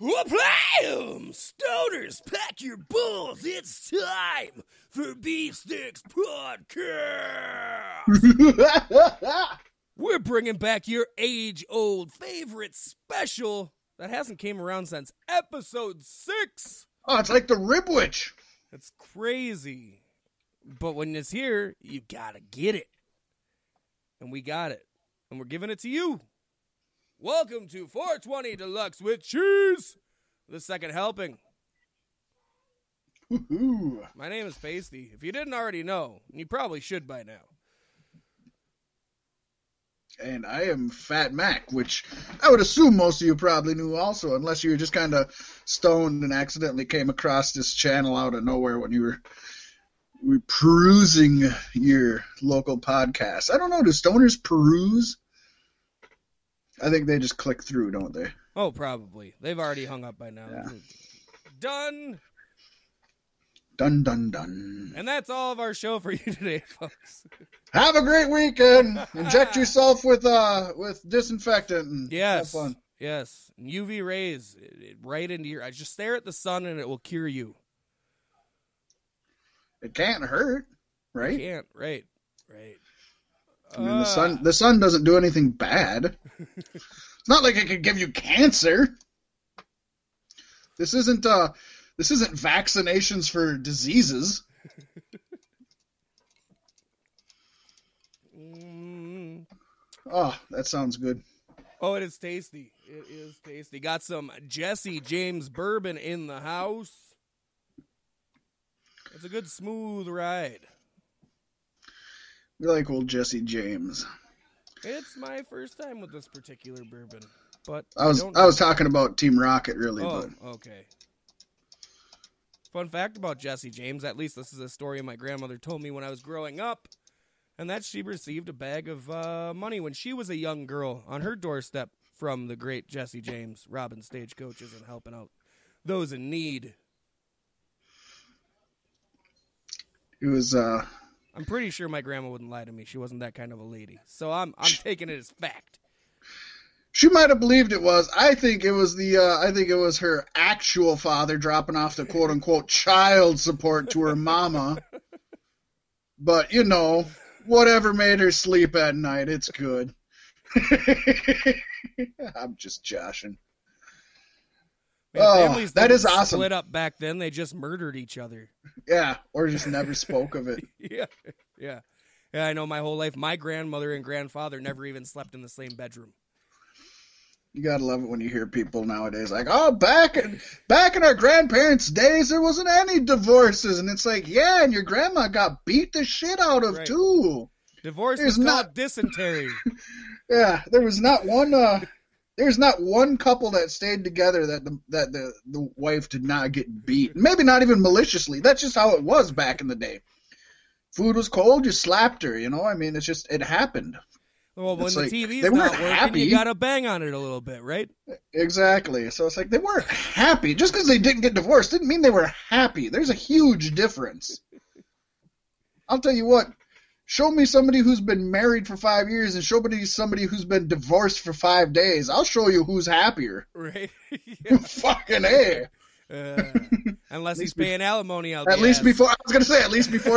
Whooplam! Stoners, pack your balls. It's time for Beef Sticks Podcast. We're bringing back your age-old favorite special that hasn't came around since episode 6. Oh, it's like the Ribwitch. It's crazy. But when it's here, you gotta get it. And we got it. And we're giving it to you. Welcome to 420 Deluxe with Cheese, the second helping. Woo-hoo. My name is Paystee. If you didn't already know, you probably should by now. And I am Fat Mack, which I would assume most of you probably knew also, unless you were just kind of stoned and accidentally came across this channel out of nowhere when you were perusing your local podcast. I don't know, do stoners peruse? I think they just click through, don't they? Oh, probably. They've already hung up by now. Yeah. Done. Dun, dun, dun. And that's all of our show for you today, folks. Have a great weekend. Inject yourself with disinfectant. And yes. Have fun. Yes. UV rays right into your eyes. Just stare at the sun and it will cure you. It can't hurt, right? It can't. Right. I mean, the sun doesn't do anything bad. It's not like it could give you cancer. This isn't vaccinations for diseases. Oh, that sounds good. Oh, it is tasty. It is tasty. Got some Jesse James bourbon in the house. It's a good smooth ride. We like old Jesse James. It's my first time with this particular bourbon, but I was talking about Team Rocket, really. Oh, but. Okay. Fun fact about Jesse James, at least this is a story my grandmother told me when I was growing up, and that she received a bag of money when she was a young girl on her doorstep from the great Jesse James, robbing stagecoaches and helping out those in need. It was I'm pretty sure my grandma wouldn't lie to me. She wasn't that kind of a lady. So I'm taking it as fact. She might have believed it was. I think it was her actual father dropping off the quote unquote child support to her mama. But whatever made her sleep at night, it's good. I'm just joshing. Man, families that is awesome. Split up back then. They just murdered each other. Yeah, or just never spoke of it. Yeah. I know my whole life. My grandmother and grandfather never even slept in the same bedroom. You gotta love it when you hear people nowadays like, oh, back in our grandparents' days, there wasn't any divorces, and it's like, yeah, and your grandma got beat the shit out of too. Divorce is called dysentery. Yeah, there was not one. There's not one couple that stayed together that the wife did not get beat. Maybe not even maliciously. That's just how it was back in the day. Food was cold, you slapped her. I mean, it happened. Well, when it's the like, TV's they not weren't working, happy. you gotta bang on it a little bit, right? Exactly. So it's like they weren't happy. Just because they didn't get divorced didn't mean they were happy. There's a huge difference. I'll tell you what. Show me somebody who's been married for 5 years and show me somebody who's been divorced for 5 days. I'll show you who's happier. Right. Fucking A. Unless he's paying alimony out at least before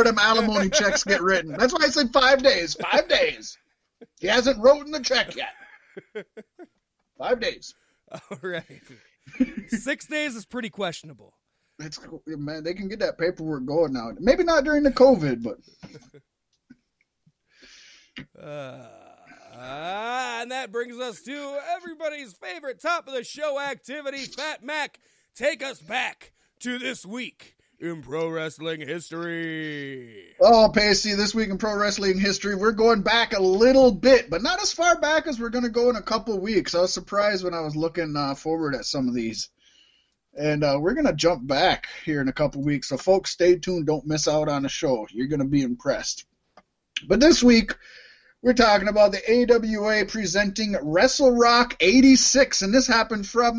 them alimony checks get written. That's why I said 5 days. 5 days. He hasn't written the check yet. 5 days. All right. 6 days is pretty questionable. It's man, they can get that paperwork going now. Maybe not during the COVID, but. And that brings us to everybody's favorite top of the show activity. Fat Mack, take us back to this week in pro wrestling history. Oh, Paystee, this week in pro wrestling history, we're going back a little bit, but not as far back as we're going to go in a couple weeks. I was surprised when I was looking forward at some of these. And we're going to jump back here in a couple weeks. So, folks, stay tuned. Don't miss out on the show. You're going to be impressed. But this week, we're talking about the AWA presenting Wrestle Rock 86, and this happened from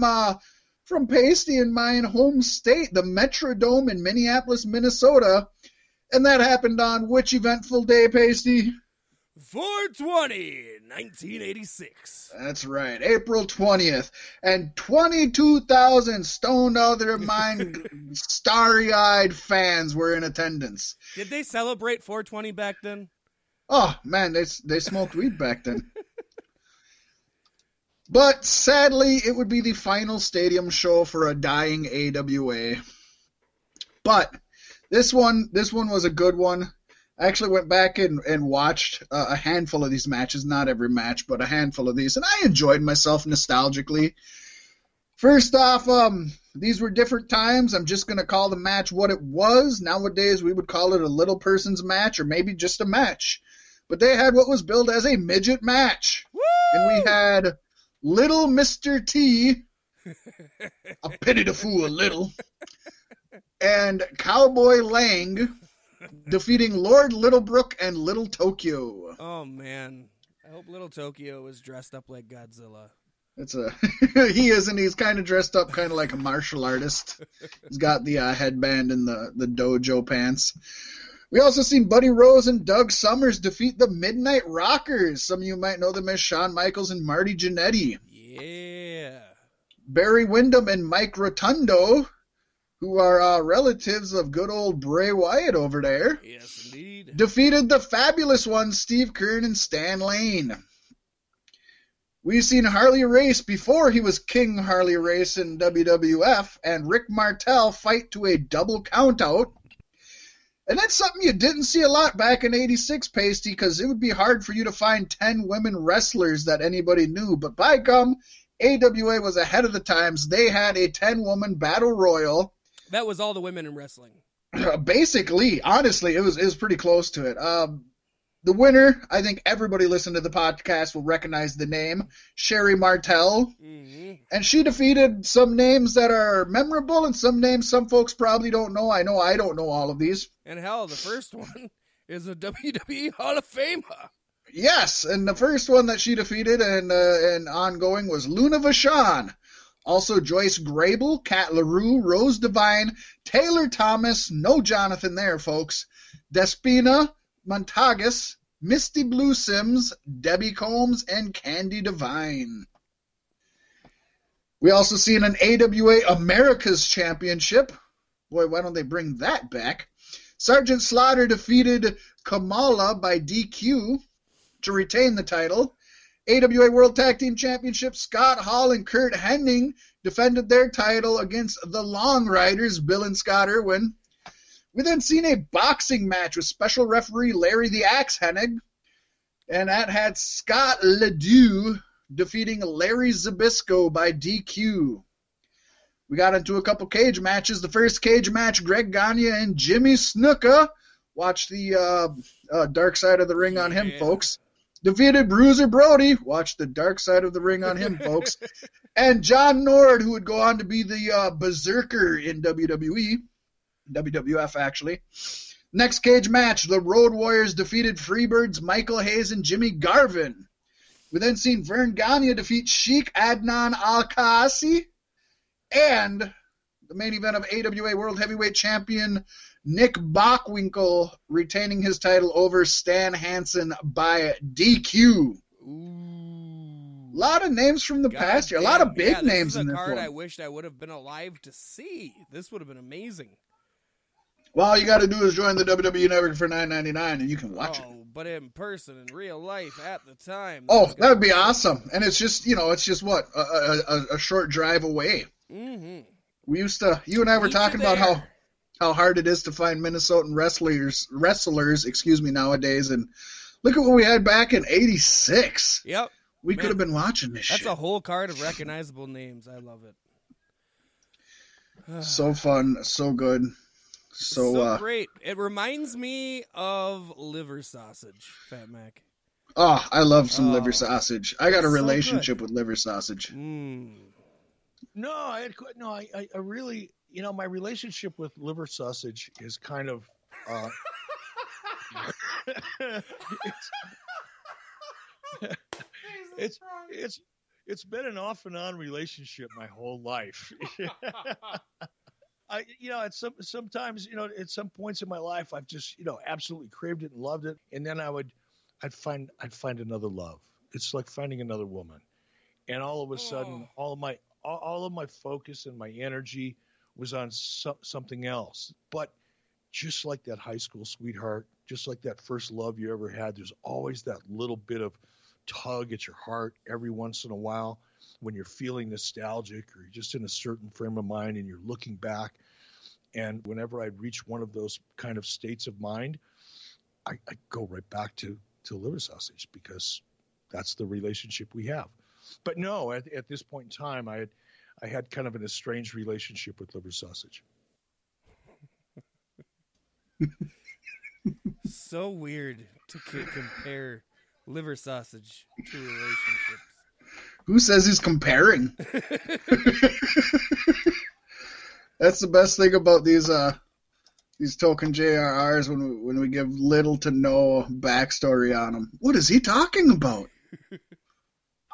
Paystee in my home state, the Metrodome in Minneapolis, Minnesota. And that happened on which eventful day, Paystee? 4/20, 1986. That's right, April 20th. And 22,000 stoned out of their mind, starry-eyed fans were in attendance. Did they celebrate 4/20 back then? Oh, man, they smoked weed back then. But sadly, it would be the final stadium show for a dying AWA. But this one was a good one. I actually went back and watched a handful of these matches, not every match, but a handful of these, and I enjoyed myself nostalgically. First off, these were different times. I'm just going to call the match what it was. Nowadays, we would call it a little person's match or maybe just a match. But they had what was billed as a midget match. Woo! And we had Little Mr. T, a pity to fool a little, and Cowboy Lang defeating Lord Littlebrook and Little Tokyo. Oh, man. I hope Little Tokyo was dressed up like Godzilla. He is, and he's kind of dressed up kind of like a martial artist. He's got the headband and the dojo pants. We also seen Buddy Rose and Doug Summers defeat the Midnight Rockers. Some of you might know them as Shawn Michaels and Marty Jannetty. Yeah. Barry Windham and Mike Rotundo, who are relatives of good old Bray Wyatt over there. Yes, indeed. Defeated the Fabulous Ones, Steve Keirn and Stan Lane. We've seen Harley Race before he was King Harley Race in WWF, and Rick Martel fight to a double countout. And that's something you didn't see a lot back in '86, Paystee, because it would be hard for you to find 10 women wrestlers that anybody knew. But by gum, AWA was ahead of the times. They had a 10-woman battle royal. That was all the women in wrestling. Basically, honestly, it was pretty close to it. The winner, I think everybody listening to the podcast will recognize the name, Sherry Martel. Mm-hmm. And she defeated some names that are memorable and some names some folks probably don't know. I know I don't know all of these. And hell, the first one is a WWE Hall of Famer. Yes, and the first one that she defeated and ongoing was Luna Vachon. Also Joyce Grable, Kat LaRue, Rose Devine, Taylor Thomas, no Jonathan there, folks, Despina Montagus, Misty Blue Sims, Debbie Combs, and Candy Devine. We also seen an AWA America's Championship. Boy, why don't they bring that back? Sergeant Slaughter defeated Kamala by DQ to retain the title. AWA World Tag Team Championship, Scott Hall and Kurt Hennig defended their title against the Long Riders, Bill and Scott Irwin. We then seen a boxing match with special referee Larry the Axe Hennig, and that had Scott Ledoux defeating Larry Zbyszko by DQ. We got into a couple cage matches. The first cage match, Greg Gagne and Jimmy Snuka. Watch the dark side of the ring on him, folks. Defeated Bruiser Brody. Watch the dark side of the ring on him, folks. And John Nord, who would go on to be the Berserker in WWE. WWF, actually. Next cage match, the Road Warriors defeated Freebirds Michael Hayes and Jimmy Garvin. We then seen Vern Gagne defeat Sheik Adnan Al-Kaasi. And the main event of AWA World Heavyweight Champion Nick Bockwinkel retaining his title over Stan Hansen by DQ. Ooh. A lot of names from the past here. A lot of big names in this one. This is a card I wished I would have been alive to see. This would have been amazing. Well, all you got to do is join the WWE Network for $9.99 and you can watch it. But in person, in real life, at the time. Oh, that would be awesome. And it's just, what, a short drive away. Mm-hmm. We used to, you and I were talking about how hard it is to find Minnesotan wrestlers, nowadays. And look at what we had back in '86. Yep. We could have been watching this shit. That's a whole card of recognizable names. I love it. So fun, so good. So great. It reminds me of liver sausage, Fat Mack. Oh, I love some liver sausage. I got a relationship with liver sausage. No, I really, my relationship with liver sausage is kind of, it's been an off and on relationship my whole life. At some points in my life, I've just, absolutely craved it and loved it. And then I would I'd find another love. It's like finding another woman. And all of a sudden, all of my focus and my energy was on something else. But just like that high school sweetheart, just like that first love you ever had, there's always that little bit of tug at your heart every once in a while when you're feeling nostalgic or you're just in a certain frame of mind and you're looking back. And whenever I reach one of those kind of states of mind, I go right back to liver sausage, because that's the relationship we have. But no, at this point in time, I had kind of an estranged relationship with liver sausage. So weird to compare liver sausage to relationships. Who says he's comparing? That's the best thing about these token JRRs when we give little to no backstory on them. What is he talking about?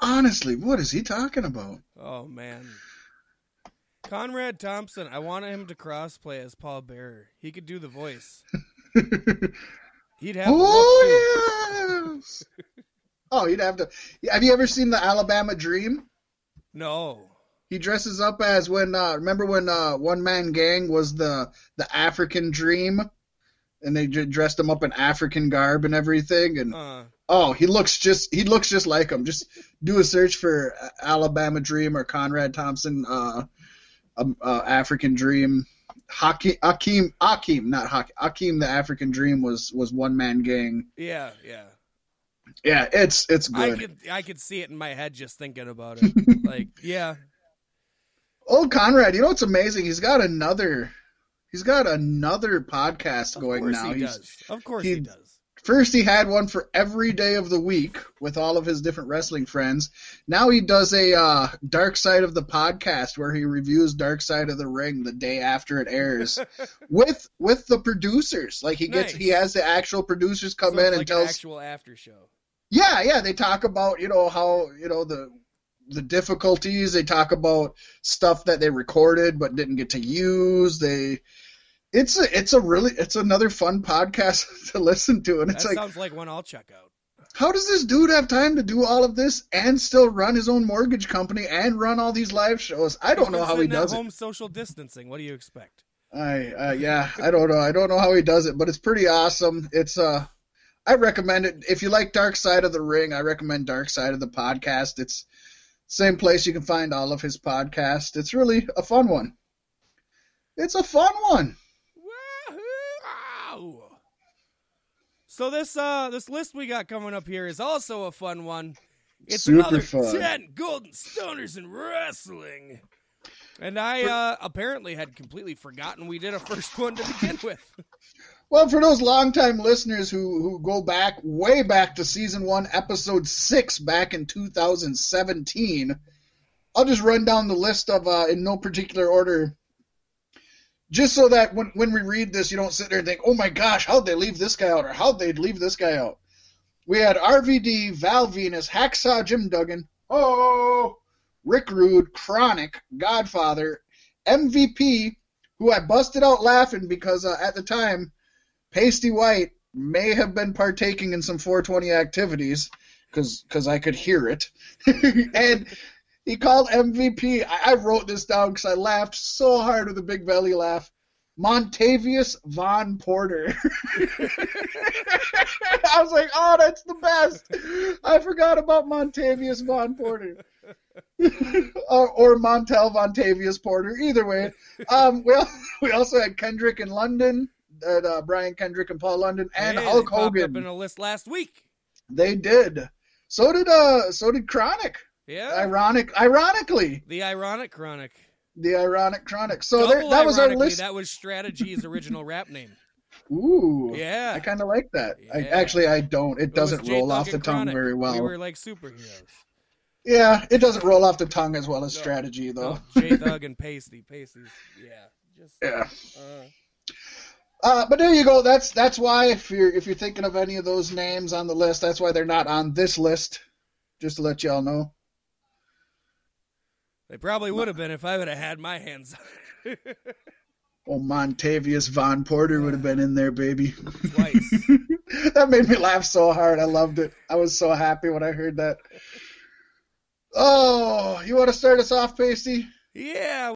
Honestly, what is he talking about? Oh, man. Conrad Thompson, I wanted him to crossplay as Paul Bearer. He could do the voice. He'd have the look, too. Yes! Oh, you'd have to. Have you ever seen the Alabama Dream? No. He dresses up as remember when One Man Gang was the African Dream, and they dressed him up in African garb and everything, and he looks just like him. Just do a search for Alabama Dream or Conrad Thompson African Dream. Hakeem, not Hakeem. The African Dream was One Man Gang. Yeah. Yeah, it's good. I could see it in my head just thinking about it. Like, yeah. Old Conrad, you know what's amazing? He's got another podcast going now. Of course he does. First he had one for every day of the week with all of his different wrestling friends. Now he does a Dark Side of the Podcast where he reviews Dark Side of the Ring the day after it airs with the producers. Like he has the actual producers come in and tells an actual after show. Yeah, they talk about, how, the difficulties. They talk about stuff that they recorded but didn't get to use. It's another fun podcast to listen to, and that sounds like one I'll check out. How does this dude have time to do all of this and still run his own mortgage company and run all these live shows? I don't know how he does it. Home social distancing. What do you expect? I don't know. I don't know how he does it, but it's pretty awesome. It's I recommend it. If you like Dark Side of the Ring, I recommend Dark Side of the Podcast. It's same place you can find all of his podcasts. It's really a fun one. It's a fun one. Wow. So this list we got coming up here is also a fun one. It's super another fun. 10 Golden Stoners in Wrestling. And I apparently had completely forgotten we did a first one to begin with. Well, for those longtime listeners who go way back to Season 1, Episode 6, back in 2017, I'll just run down the list of, in no particular order, just so that when we read this, you don't sit there and think, oh my gosh, how'd they leave this guy out, or how'd they leave this guy out? We had RVD, Val Venus, Hacksaw Jim Duggan, Rick Rude, Chronic, Godfather, MVP, who I busted out laughing because at the time, Paystee White may have been partaking in some 420 activities because I could hear it. And he called MVP. I wrote this down because I laughed so hard with a big belly laugh. Montavious Von Porter. I was like, oh, that's the best. I forgot about Montavious Von Porter. or Montel Vontavious Porter. Either way. We also had Kendrick in London. Brian Kendrick and Paul London and Hulk Hogan. Popped up in a list last week. They did. So did Chronic. Yeah. Ironically. The ironic Chronic. The ironic Chronic. So that was our list. That was Strategy's original rap name. Ooh. Yeah. I kind of like that. Yeah. I don't. It doesn't roll off the tongue Chronic. very well. We were like superheroes. Yeah, it doesn't roll off the tongue as well as Strategy, though. J Thug and Paystee. Paystee's, yeah. But there you go. That's why if you're thinking of any of those names on the list, that's why they're not on this list. Just to let y'all know. They probably would have been if I would have had my hands on it. Oh, Montavious Von Porter would have been in there, baby. Twice. That made me laugh so hard. I loved it. I was so happy when I heard that. Oh, you want to start us off, Paystee? Yeah.